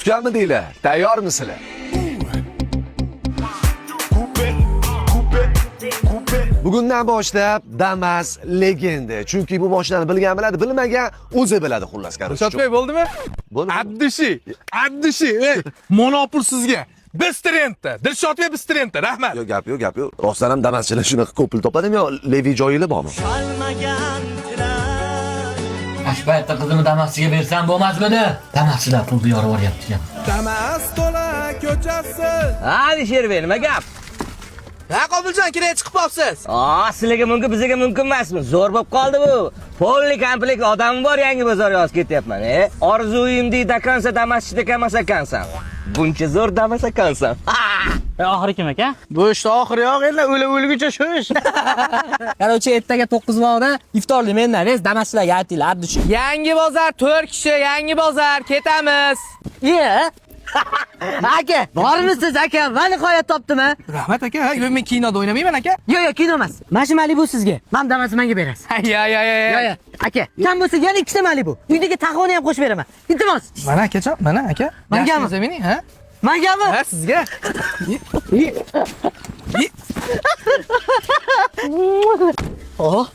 Kutganmidinglar? Tayyormisizlar? Bugundan boshlab Damas legenda. Chunki bu mashinani bilgan biladi, bilmagan o'zi biladi xullas qarang. Sotmay bo'ldimi? Bo'ldimi? Abdushi, ey, monopol sizga. Biz trendda, Dilshodbek biz trendda, rahmat. Yo'q, gap yo'q. Rostdan ham Damaschilar shunaqa ko'p pul topadimi yo Levi joyinglar bormi? Ashpayatda qizimni Damaschiga bersam bo'lmasmidi? Damaschilar pulni yorib yuboryapti. Damas to'la ko'chasi. Alisherbek, nima gap? Ha, Qobiljon, kirib chiqib qolibsiz. Sizlarga mumkin, bizga mumkin emasmi? Zo'r bo'lib qoldi bu. Polli komplekt odam bor, yangi bozor yozib ketyapman. Orzuyim deydi ekansan, Damaschida emas ekansan. Buncha zo'r Damas ekansan. Oxiri kim aka? Bu ishda oxiri yo'q, endi o'lguncha shu ish. Qarachi ertaga 9:00da iftorlik mendan res Damaschilarga aytinglar, Abdushi. Yangi bozor 4 kishi, yangi bozor, ketamiz. Aka, bormisiz aka? Va nihoyat topdim-a. Rahmat aka. Men kinoda o'ynamayman aka. Yo'q, kino emas. Mashina Malibu sizga. Men Damasni menga berasiz. Ya. Aka, kam bo'lsa yana ikkita Malibu. Uydagi taxoni ham qo'shib beraman. Iltimos. Mana akajon, mana aka. Mangami? Mening, ha? Mangami? Ha, sizga. Oh.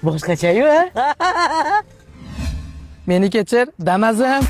Boshqacha-yu, ha? Meni kechir, Damazim.